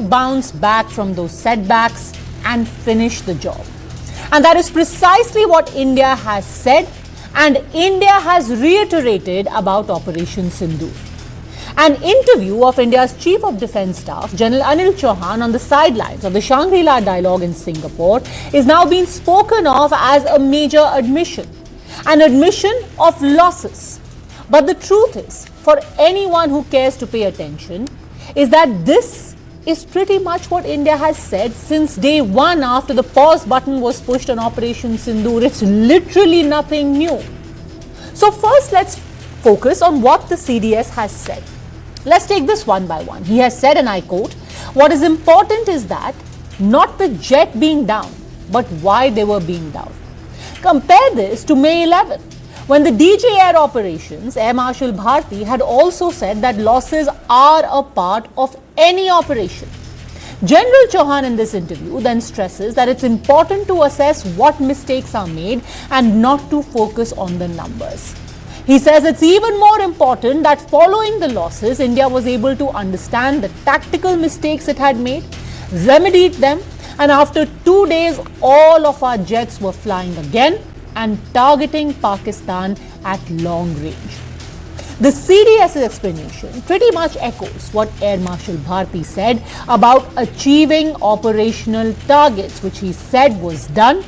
bounce back from those setbacks and finish the job. And that is precisely what India has said, and India has reiterated about Operation Sindoor. An interview of India's Chief of Defence Staff, General Anil Chauhan, on the sidelines of the Shangri-La dialogue in Singapore is now being spoken of as a major admission, an admission of losses. But the truth is, for anyone who cares to pay attention, is that this is pretty much what India has said since day one after the pause button was pushed on Operation Sindoor. It's literally nothing new. So first, let's focus on what the CDS has said. Let's take this one by one. He has said, and I quote, "What is important is that not the jet being down, but why they were being down." Compare this to May 11, when the DG Air Operations, Air Marshal Bharti, had also said that losses are a part of any operation. General Chauhan in this interview then stresses that it's important to assess what mistakes are made and not to focus on the numbers. He says it's even more important that following the losses, India was able to understand the tactical mistakes it had made, remedied them, and after 2 days, all of our jets were flying again and targeting Pakistan at long range. The CDS's explanation pretty much echoes what Air Marshal Bharti said about achieving operational targets, which he said was done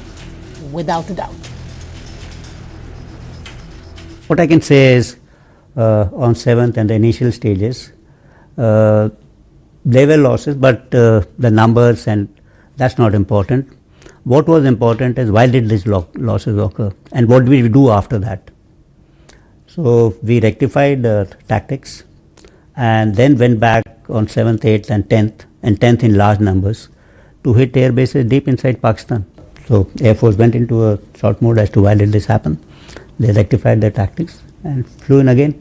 without a doubt. What I can say is on 7th and the initial stages, there were losses, but the numbers, and that's not important. What was important is why did these losses occur and what did we do after that. So we rectified the tactics and then went back on 7th, 8th and 10th in large numbers to hit air bases deep inside Pakistan. So Air Force went into a short mode as to why did this happen. They rectified their tactics and flew in again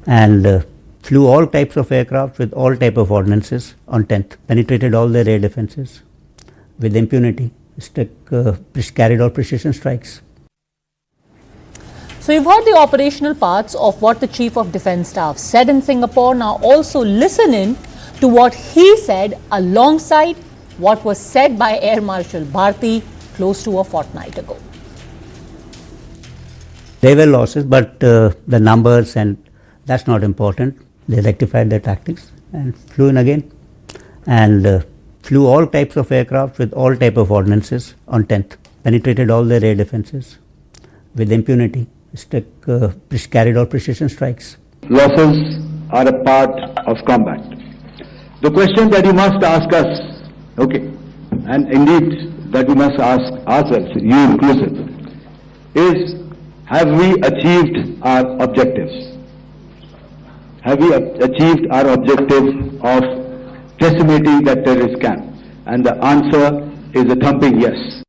and flew all types of aircraft with all type of ordnances on 10th, penetrated all their air defenses with impunity, carried out precision strikes. So you've heard the operational parts of what the Chief of Defence Staff said in Singapore. Now also listen in to what he said alongside what was said by Air Marshal Bharti close to a fortnight ago. There were losses, but the numbers, and that's not important. They rectified their tactics and flew in again and flew all types of aircraft with all type of ordnances on 10th, penetrated all their air defenses with impunity, carried out precision strikes. Losses are a part of combat. The question that you must ask us, okay, and indeed that we must ask ourselves, you inclusive, is have we achieved our objectives? Have we achieved our objective of decimating that terrorist camp? And the answer is a thumping yes.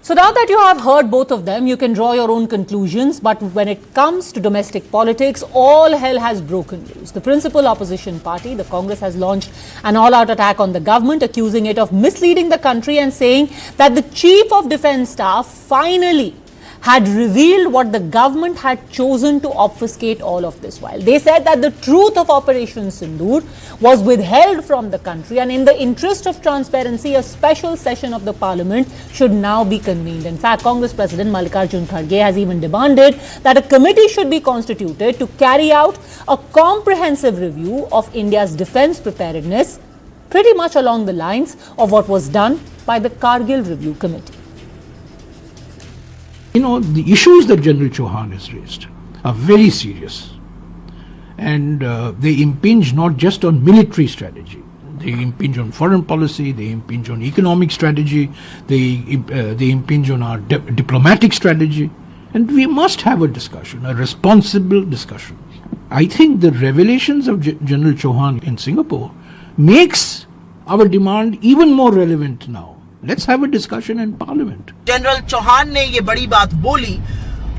So now that you have heard both of them, you can draw your own conclusions. But when it comes to domestic politics, all hell has broken loose. The principal opposition party, the Congress, has launched an all-out attack on the government, accusing it of misleading the country and saying that the Chief of Defence Staff finally had revealed what the government had chosen to obfuscate all of this while. They said that the truth of Operation Sindoor was withheld from the country, and in the interest of transparency, a special session of the parliament should now be convened. In fact, Congress President Mallikarjun Kharge has even demanded that a committee should be constituted to carry out a comprehensive review of India's defence preparedness, pretty much along the lines of what was done by the Kargil Review Committee. You know, the issues that General Chauhan has raised are very serious, and they impinge not just on military strategy, they impinge on foreign policy, they impinge on economic strategy, they impinge on our diplomatic strategy, and we must have a discussion, a responsible discussion. I think the revelations of General Chauhan in Singapore makes our demand even more relevant now. Let's have a discussion in Parliament. General Chauhan ने ये बड़ी बात बोली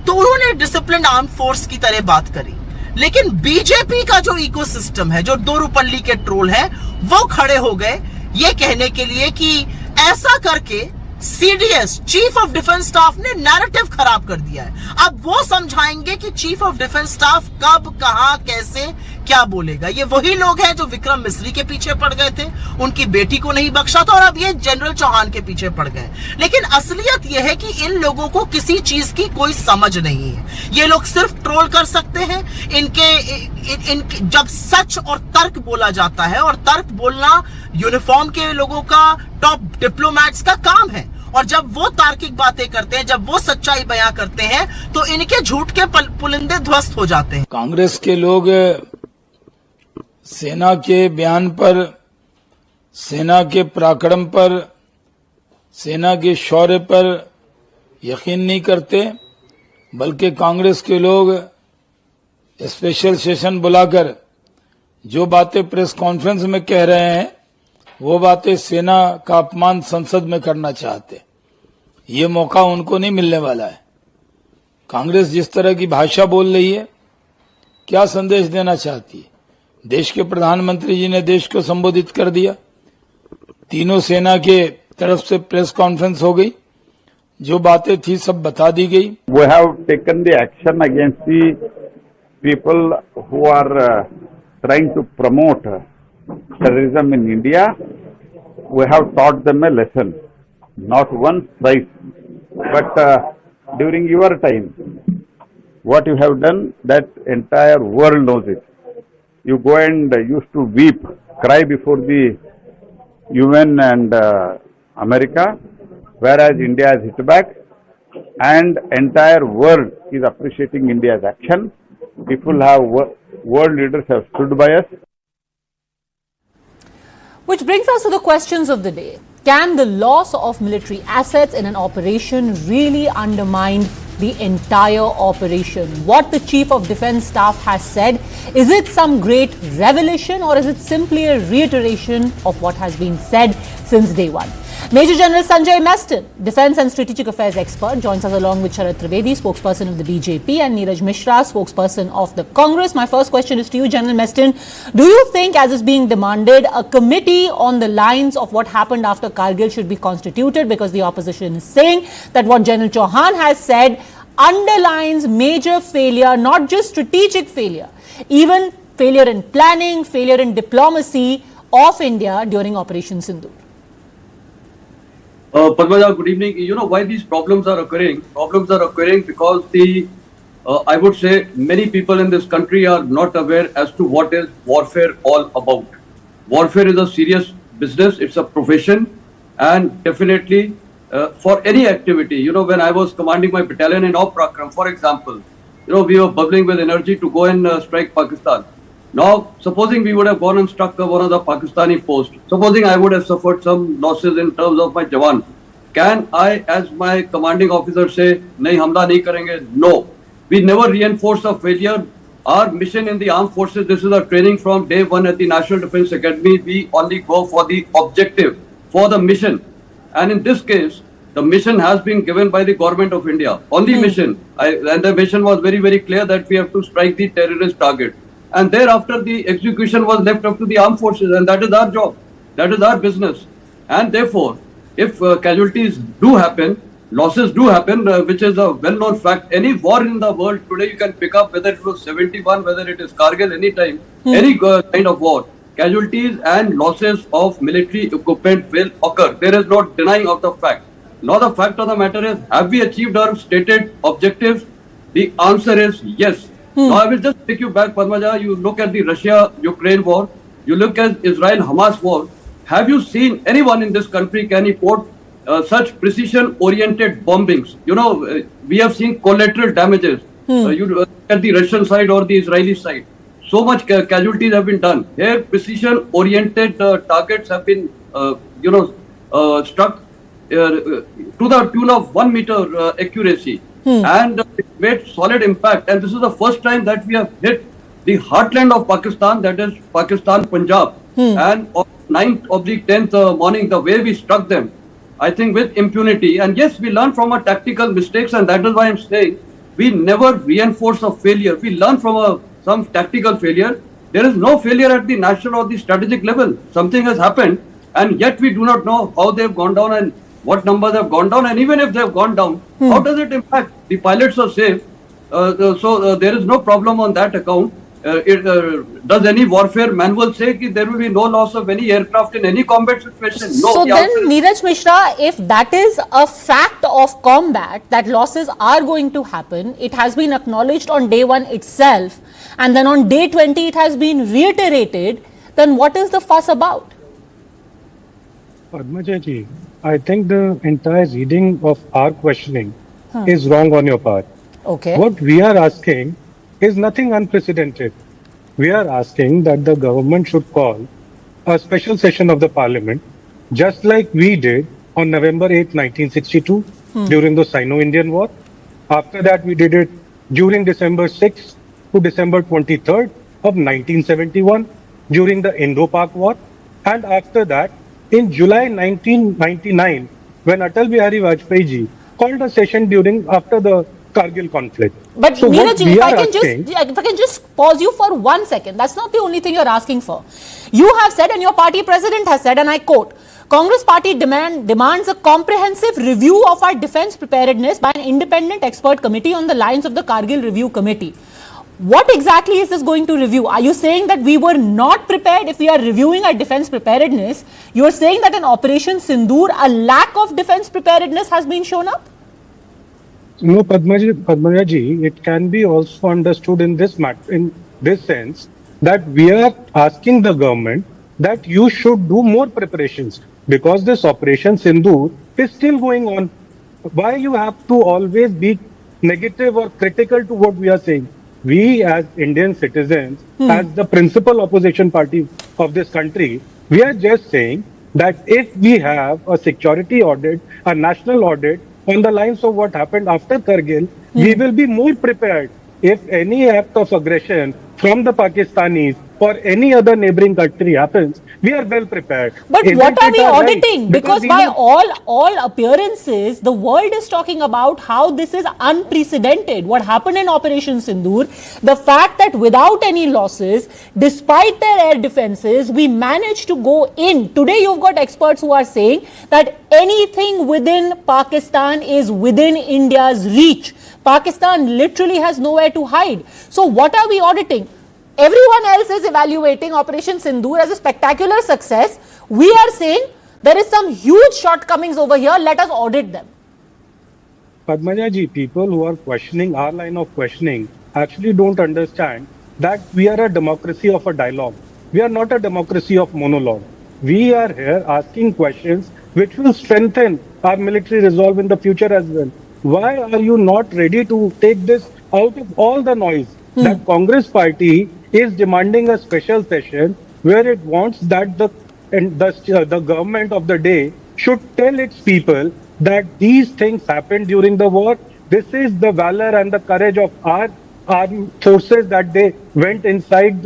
तो उन्होंने discipline arm force की तरह बात करी, लेकिन बीजेपी का जो इकोसिस्टम है, जो दो रुपल्ली के ट्रोल है, वो खड़े हो गए ये कहने के लिए कि ऐसा करके CDS chief of defence staff ने नैरेटिव खराब कर दिया है। अब वो समझाएंगे कि चीफ ऑफ डिफेंस स्टाफ कब, कहां, कैसे क्या बोलेगा? ये वही लोग हैं जो विक्रम मिस्री के पीछे पड़ गए थे, उनकी बेटी को नहीं बख्शा था, और अब ये जनरल चौहान के पीछे पड़ गए। लेकिन असलियत यह है कि इन लोगों को किसी चीज की कोई समझ नहीं है। ये लोग सिर्फ ट्रोल कर सकते हैं। इनके जब सच और तर्क बोला जाता है, और तर्क बोलना यूनिफॉर्म के लोगों का, टॉप डिप्लोमैट्स का काम है, और जब वो तार्किक बातें करते हैं, जब वो सच्चाई बयां करते हैं, तो इनके झूठ के पुलिंदे ध्वस्त हो जाते हैं। कांग्रेस के लोग सेना के बयान पर, सेना के पराक्रम पर, सेना के शौर्य पर यकीन नहीं करते, बल्कि कांग्रेस के लोग स्पेशल सेशन बुलाकर जो बातें प्रेस कॉन्फ्रेंस में कह रहे हैं, वो बातें सेना का अपमान संसद में करना चाहते। ये मौका उनको नहीं मिलने वाला है। कांग्रेस जिस तरह की भाषा बोल रही है, क्या संदेश देना चाहती है? देश के प्रधानमंत्री जी ने देश को संबोधित कर दिया, तीनों सेना के तरफ से प्रेस कॉन्फ्रेंस हो गई, जो बातें थी सब बता दी गई। We have taken the action against the people who are trying to promote terrorism in India. We have taught them a lesson, not once, twice. But during your time, what you have done, that entire world knows it. You go and used to weep, cry before the UN and America, whereas India has hit back, and entire world is appreciating India's action. People have, world leaders have stood by us. Which brings us to the questions of the day. Can the loss of military assets in an operation really undermine the entire operation? What the Chief of Defence Staff has said, is it some great revelation, or is it simply a reiteration of what has been said since day one? Major General Sanjay Meston, Defence and Strategic Affairs expert, joins us along with Sharad Trivedi, spokesperson of the BJP, and Neeraj Mishra, spokesperson of the Congress. My first question is to you, General Meston. Do you think, as is being demanded, a committee on the lines of what happened after Kargil should be constituted, because the opposition is saying that what General Chauhan has said underlines major failure, not just strategic failure, even failure in planning, failure in diplomacy of India during Operation Sindoor? Padmaja, good evening. You know why these problems are occurring? Problems are occurring because I would say many people in this country are not aware as to what is warfare all about. Warfare is a serious business, it's a profession, and definitely for any activity, you know, when I was commanding my battalion in Oprakram, for example, you know, we were bubbling with energy to go and strike Pakistan. Now, supposing we would have gone and struck one of the Pakistani posts, supposing I would have suffered some losses in terms of my Jawan, can I, as my commanding officer, say, nahi hamla nahi karenge? No. We never reinforce a failure. Our mission in the armed forces, this is our training from day one at the National Defence Academy. We only go for the objective, for the mission. And in this case, the mission has been given by the government of India. On the mission, and the mission was very, very clear that we have to strike the terrorist target. And thereafter, the execution was left up to the armed forces, and that is our job. That is our business. And therefore, if casualties do happen, losses do happen, which is a well-known fact. Any war in the world today, you can pick up whether it was 71, whether it is Kargil, any time, any kind of war. Casualties and losses of military equipment will occur. There is no denying of the fact. Now the fact of the matter is, have we achieved our stated objectives? The answer is yes. Now I will just take you back, Padmaja. You look at the Russia-Ukraine war. You look at Israel-Hamas war. Have you seen anyone in this country can report such precision-oriented bombings? You know, we have seen collateral damages. You look at the Russian side or the Israeli side. So much casualties have been done. Here, precision-oriented targets have been, struck to the tune of 1 meter accuracy. And it made solid impact. And this is the first time that we have hit the heartland of Pakistan, that is Pakistan, Punjab. And on 9th of the 10th morning, the way we struck them, I think with impunity. And yes, we learn from our tactical mistakes, and that is why I'm saying we never reinforce a failure. We learn from some tactical failure. There is no failure at the national or the strategic level. Something has happened, and yet we do not know how they have gone down and what numbers have gone down. And even if they have gone down, how does it impact? The pilots are safe. So there is no problem on that account. does any warfare manual say that there will be no loss of any aircraft in any combat situation? No. So the then, answer is Neeraj Mishra, if that is a fact of combat, that losses are going to happen, it has been acknowledged on day 1 itself, and then on day 20 it has been reiterated, then what is the fuss about? Padmaja ji, I think the entire reading of our questioning is wrong on your part. Okay. What we are asking is nothing unprecedented. We are asking that the government should call a special session of the parliament, just like we did on November 8, 1962, during the Sino-Indian War. After that, we did it during December 6 to December 23rd of 1971, during the Indo-Pak War. And after that, in July 1999, when Atal Bihari Vajpayee ji called a session after the Kargil conflict. But So Neeraj what ji, we if are I can just pause you for 1 second, that's not the only thing you're asking for. You have said, and your party president has said, and I quote, Congress party demands a comprehensive review of our defense preparedness by an independent expert committee on the lines of the Kargil Review Committee. What exactly is this going to review? Are you saying that we were not prepared if we are reviewing our defense preparedness? You are saying that in Operation Sindoor, a lack of defense preparedness has been shown up? No, Padmaja ji, it can be also understood in this sense that we are asking the government that you should do more preparations because this Operation Sindoor is still going on. Why you have to always be negative or critical to what we are saying? We as Indian citizens, as the principal opposition party of this country, we are just saying that if we have a security audit, a national audit on the lines of what happened after Kargil, we will be more prepared if any act of aggression from the Pakistanis or any other neighboring country happens. We are well prepared. But what are we auditing? Right? Because by all appearances, the world is talking about how this is unprecedented. What happened in Operation Sindoor, the fact that without any losses, despite their air defenses, we managed to go in. Today, you've got experts who are saying that anything within Pakistan is within India's reach. Pakistan literally has nowhere to hide. So what are we auditing? Everyone else is evaluating Operation Sindoor as a spectacular success. We are saying there is some huge shortcomings over here. Let us audit them. Padmaja ji, people who are questioning our line of questioning actually don't understand that we are a democracy of a dialogue. We are not a democracy of monologue. We are here asking questions which will strengthen our military resolve in the future as well. Why are you not ready to take this out of all the noise that Congress party is demanding a special session where it wants that the government of the day should tell its people that these things happened during the war. This is the valor and the courage of our armed forces that they went inside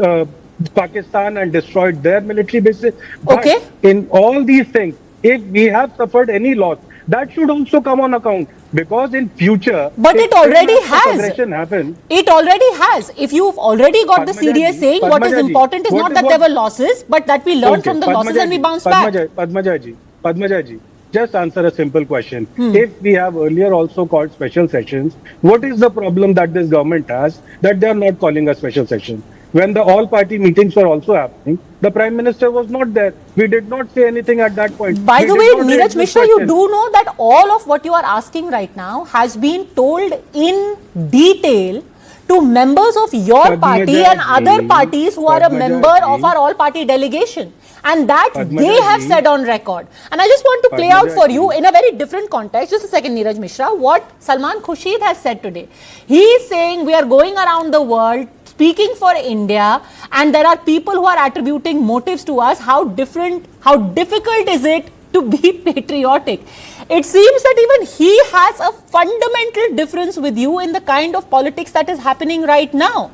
Pakistan and destroyed their military bases. Okay. But in all these things, if we have suffered any loss, that should also come on account. Because in future, but it already has. Happens, it already has. If you've already got the CDA saying what is important is not that there were losses, but that we learned from the losses and we bounced back. Padmaja ji, just answer a simple question. If we have earlier also called special sessions, what is the problem that this government has that they are not calling a special session? When the all-party meetings were also happening, the Prime Minister was not there. We did not say anything at that point. By the way, Neeraj Mishra, you do know that all of what you are asking right now has been told in detail to members of your party and other parties who are a member of our all-party delegation. And that they have said on record. And I just want to play out for you in a very different context. Just a second, Neeraj Mishra, what Salman Khurshid has said today. He is saying we are going around the world speaking for India, and there are people who are attributing motives to us. How difficult is it to be patriotic? It seems that even he has a fundamental difference with you in the kind of politics that is happening right now.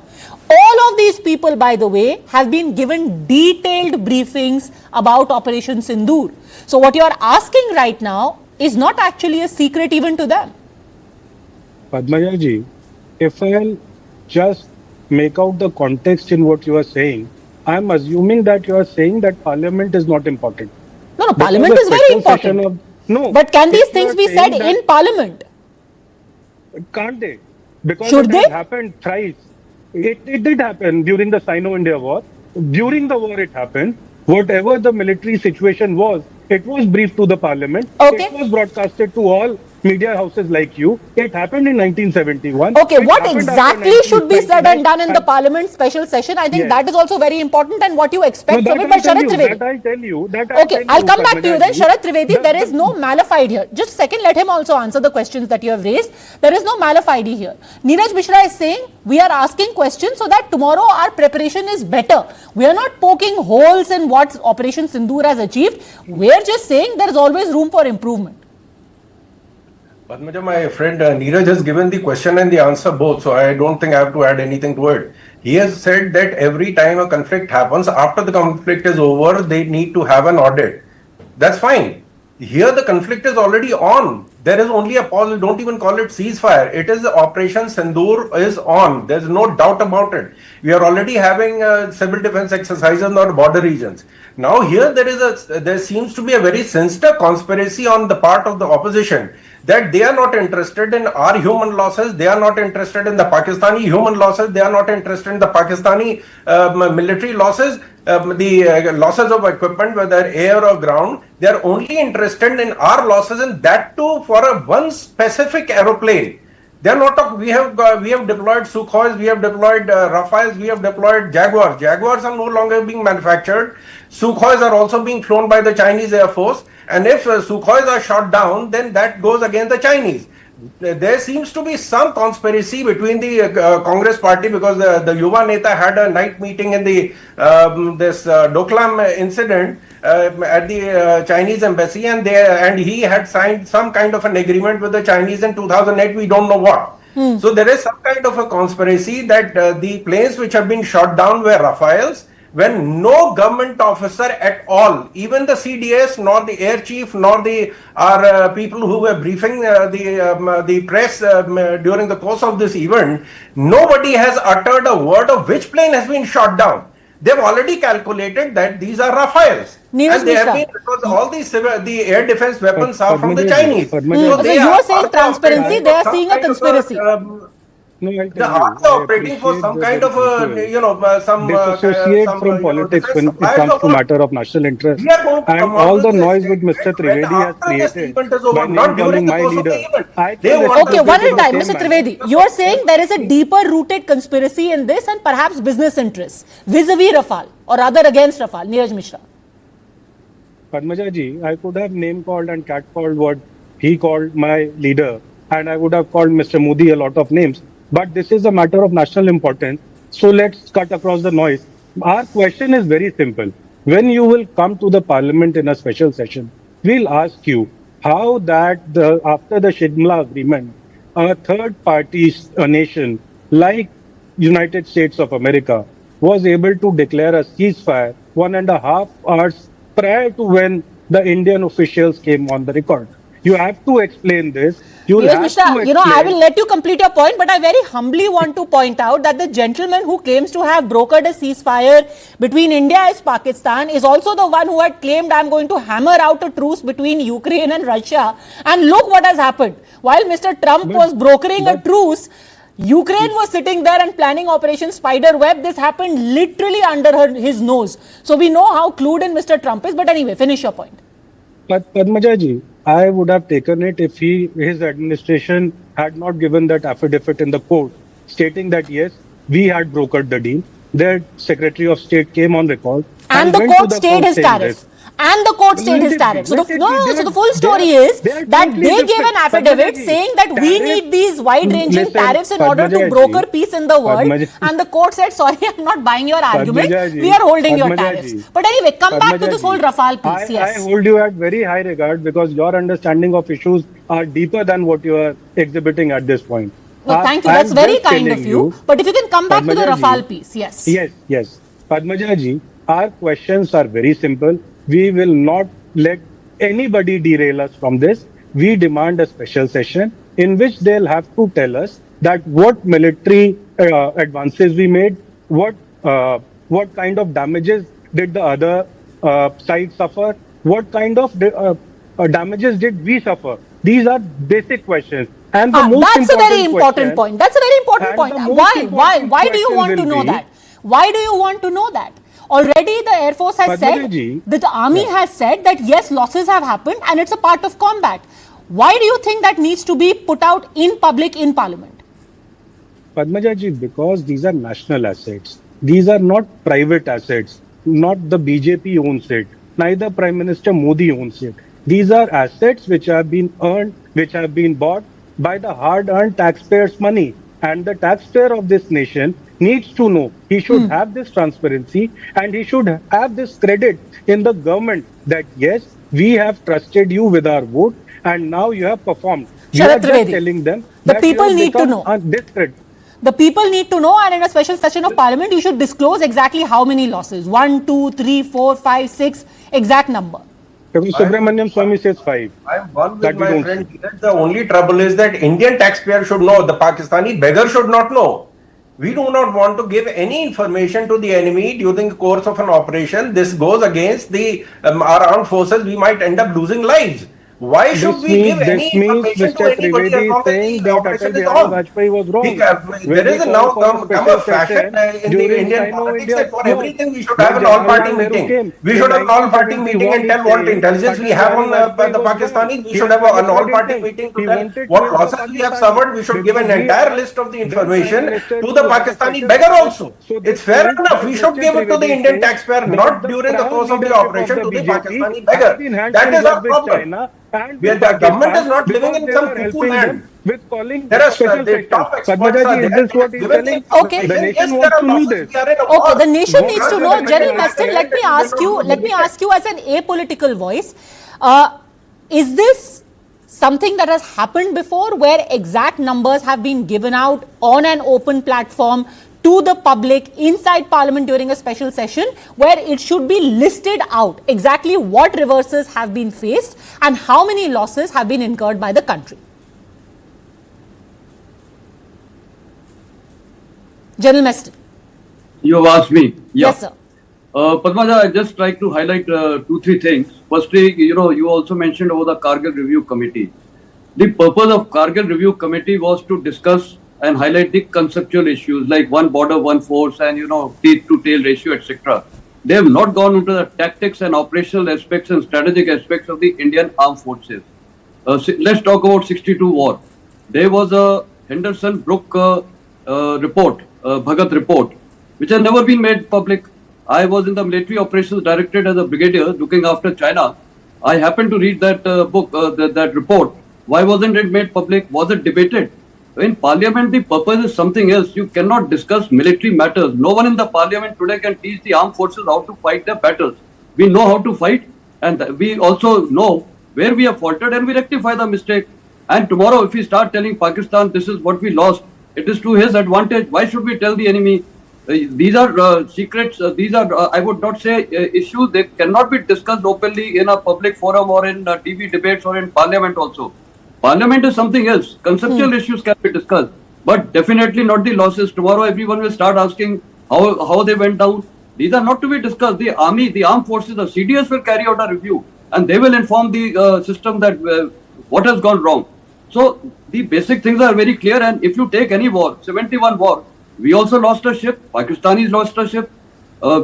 All of these people, by the way, have been given detailed briefings about Operation Sindoor. So what you are asking right now is not actually a secret even to them. Padmaja ji, if I'll just make out the context in what you are saying, I am assuming that you are saying that Parliament is not important. No, Parliament is very important. But can these things be said in Parliament? Can't they? Because Should it they? has happened thrice. It did happen during the Sino-India War. During the war, it happened. Whatever the military situation was, it was briefed to the parliament. Okay. It was broadcasted to all media houses like you. It happened in 1971. Okay, It what happened exactly after should be said and 1999. done in the parliament special session? I think Yes. that is also very important and what you expect No, from it. that But I'll tell Sharad you, Trivedi. that I'll tell you. Okay, I'll come back to you then. Padmaja ji. Sharad Trivedi, there is no malafide here. Just a second, let him also answer the questions that you have raised. There is no malafide here. Neeraj Mishra is saying we are asking questions so that tomorrow our preparation is better. We are not poking holes in what Operation Sindoor has achieved. We are just saying there is always room for improvement. Padmaja, my friend Neeraj has given the question and the answer both, so I don't think I have to add anything to it. He has said that every time a conflict happens, after the conflict is over, they need to have an audit. That's fine. Here the conflict is already on. There is only a pause. Don't even call it ceasefire. It is Operation Sindoor is on. There's no doubt about it. We are already having civil defense exercises in our border regions. Now here there seems to be a very sinister conspiracy on the part of the opposition that they are not interested in our human losses, they are not interested in the Pakistani human losses, they are not interested in the Pakistani military losses, the losses of equipment, whether air or ground. They are only interested in our losses, and that too for a one specific aeroplane. They are not. We have deployed Sukhois, we have deployed Rafales, we have deployed Jaguars. Jaguars are no longer being manufactured. Sukhois are also being flown by the Chinese Air Force. And if Sukhois are shot down, then that goes against the Chinese. There seems to be some conspiracy between the Congress party, because the Yuva Neta had a night meeting in the this Doklam incident at the Chinese embassy, and he had signed some kind of an agreement with the Chinese in 2008. We don't know what. So there is some kind of a conspiracy that the planes which have been shot down were Rafales, when no government officer at all, even the CDS, nor the air chief, nor the people who were briefing the press during the course of this event, nobody has uttered a word of which plane has been shot down. They've already calculated that these are Rafales. And they have been, because all the air defense weapons are from the Chinese. So you are saying transparency, they are seeing a conspiracy. No, They are operating for some kind of a, some disassociate from politics when it comes to matter of national interest. And all the noise which Mr. Trivedi has created by name calling my leader. Okay, one at a time, Mr. Trivedi. You are saying there is a deeper rooted conspiracy in this and perhaps business interests vis-a-vis Rafale, or rather against Rafale. Neeraj Mishra. Padmaja ji, I could have name called and cat called what he called my leader, and I would have called Mr. Modi a lot of names. But this is a matter of national importance. So let's cut across the noise. Our question is very simple. When you will come to the parliament in a special session, we'll ask you how that after the Shimla agreement, a third party nation like United States of America was able to declare a ceasefire 1.5 hours prior to when the Indian officials came on the record. You have to explain this. Neeraj Mishra, I will let you complete your point, but I very humbly want to point out that the gentleman who claims to have brokered a ceasefire between India and Pakistan is also the one who had claimed I'm going to hammer out a truce between Ukraine and Russia. And look what has happened. While Mr. Trump was brokering a truce, Ukraine was sitting there and planning Operation Spiderweb. This happened literally under his nose. So we know how clued in Mr. Trump is. But anyway, finish your point. But Padmaja ji, I would have taken it if his administration had not given that affidavit in the court stating that yes, we had brokered the deal. Their Secretary of State came on record and the court stayed his tariff. And the court stayed his tariff. So the full story is that they gave an affidavit saying that we need these wide-ranging tariffs in order to broker peace in the world. And the court said, sorry, I'm not buying your argument. We are holding your tariffs. But anyway, come back to this whole Rafale piece. Yes. I hold you at very high regard because your understanding of issues are deeper than what you are exhibiting at this point. Well, thank you. That's very kind of you. But if you can come back to the Rafale piece. Yes. Yes. Padmaja ji, our questions are very simple. We will not let anybody derail us from this. We demand a special session in which they'll have to tell us that what military advances we made, what kind of damages did the other side suffer, what kind of damages did we suffer. These are basic questions. And the most that's a very important important point. That's a very important point. And the most Why important do you want to question know will be- that? Why do you want to know that? Already the Air Force has said, Padmaja ji, that the Army has said that yes, losses have happened and it's a part of combat. Why do you think that needs to be put out in public in Parliament? Padmaja ji, because these are national assets. These are not private assets. Not the BJP owns it. Neither Prime Minister Modi owns it. These are assets which have been earned, which have been bought by the hard-earned taxpayers' money. And the taxpayer of this nation needs to know. He should have this transparency and he should have this credit in the government that yes, we have trusted you with our vote and now you have performed. We Sharath are just Trivedi, telling them the that you people have need to become know. discredited. The people need to know, and in a special session of Parliament, you should disclose exactly how many losses. 1, 2, 3, 4, 5, 6, exact number. Subramaniam Swamy says 5. I'm one That with we my don't friend here. The only trouble is that Indian taxpayer should know, the Pakistani beggar should not know. We do not want to give any information to the enemy during the course of an operation. This goes against the our armed forces. We might end up losing lives. Why should we give any information to Mr. anybody as Trivedi long saying as the that operation Atal is Bihari on? Vajpayee was wrong. There is now come a fashion in the Indian politics that for everything we should have an all-party meeting. We should have an all-party meeting and tell what intelligence we have on the Pakistanis. We should have an all-party meeting to tell what losses we have suffered. We should give an entire list of the information to the Pakistani beggar also. It's fair enough. We should give it to the Indian taxpayer, not during the course of the operation to the Pakistani beggar. That is our problem. The government is not living in some cuckoo land. With calling There are special the top sessions. experts Padmaja are ji, is there. this what he's Given the telling? Okay. The Yes, nation there wants are to know losses. this. We are in a Okay, war. the nation No, needs to rather know. than General getting Meston, let me accelerated, ask you. we Let me don't ask you as an apolitical voice. Is this something that has happened before, where exact numbers have been given out on an open platform to the public inside Parliament during a special session, where it should be listed out exactly what reverses have been faced and how many losses have been incurred by the country? General Meston. You have asked me. Yeah. Yes, sir. Padmaja, I'd just like to highlight 2-3 things. Firstly, you also mentioned about the Kargil Review Committee. The purpose of Kargil Review Committee was to discuss and highlight the conceptual issues like one border, one force, and teeth to tail ratio, etc. They have not gone into the tactics and operational aspects and strategic aspects of the Indian armed forces. Let's talk about 62 war. There was a Henderson Brook report, Bhagat report, which has never been made public. I was in the military operations directorate as a brigadier looking after China. I happened to read that book, that report. Why wasn't it made public? Was it debated? In Parliament, the purpose is something else. You cannot discuss military matters. No one in the Parliament today can teach the armed forces how to fight their battles. We know how to fight, and we also know where we have faltered, and we rectify the mistake. And tomorrow, if we start telling Pakistan this is what we lost, it is to his advantage. Why should we tell the enemy? These are secrets. These are, I would not say issues. They cannot be discussed openly in a public forum or in TV debates or in Parliament also. Parliament is something else. Conceptual issues can be discussed, but definitely not the losses. Tomorrow, everyone will start asking how they went down. These are not to be discussed. The army, the armed forces, the CDS will carry out a review, and they will inform the system that what has gone wrong. So the basic things are very clear. And if you take any war, 71 war, we also lost a ship. Pakistanis lost a ship.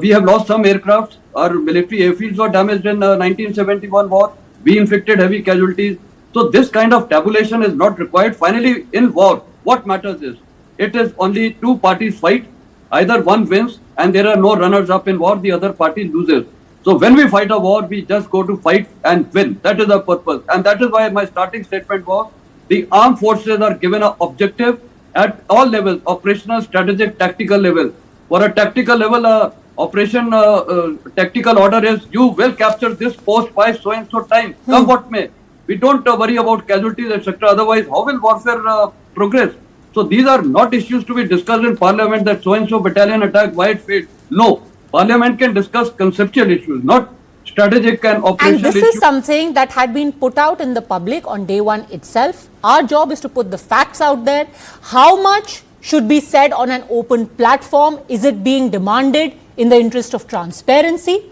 We have lost some aircrafts. Our military airfields were damaged in 1971 war. We inflicted heavy casualties. So this kind of tabulation is not required. Finally, in war, what matters is it is only two parties fight. Either one wins and there are no runners up in war, the other party loses. So when we fight a war, we just go to fight and win. That is the purpose. And that is why my starting statement was the armed forces are given an objective at all levels, operational, strategic, tactical level. For a tactical level, operation tactical order is you will capture this post by so and so time, come what may. We don't worry about casualties, etc. Otherwise, how will warfare progress? So these are not issues to be discussed in Parliament that so and so battalion attacked, why it failed. No, Parliament can discuss conceptual issues, not strategic and operational issues. And this is something that had been put out in the public on day one itself. Our job is to put the facts out there. How much should be said on an open platform? Is it being demanded in the interest of transparency,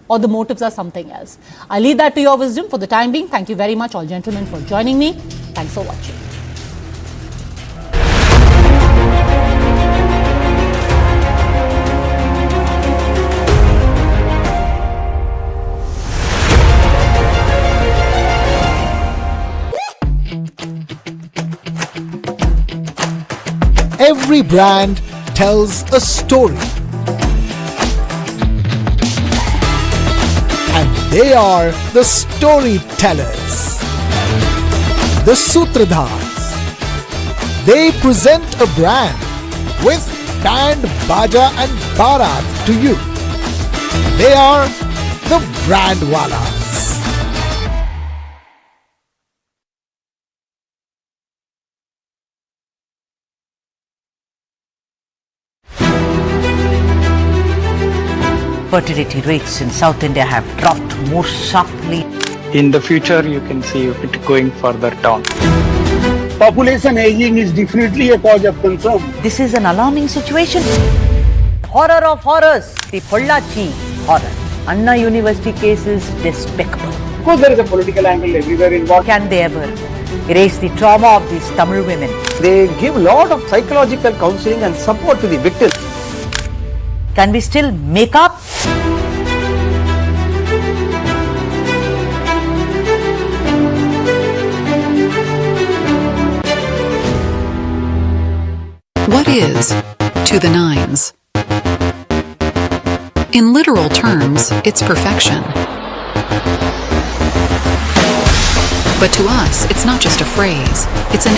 or the motives are something else? I leave that to your wisdom. For the time being, thank you very much, all gentlemen, for joining me. Thanks for watching. Every brand tells a story. And they are the storytellers, the Sutradhars. They present a brand with band, baja and barat to you. They are the Brandwalas. Fertility rates in South India have dropped more sharply. In the future, you can see it going further down. Population aging is definitely a cause of concern. This is an alarming situation. Horror of horrors, the Pollachi horror. Anna University case is despicable. Of course, there is a political angle everywhere involved. Can they ever erase the trauma of these Tamil women? They give a lot of psychological counseling and support to the victims. Can we still make up? What is to the nines? In literal terms, it's perfection. But to us, it's not just a phrase, it's an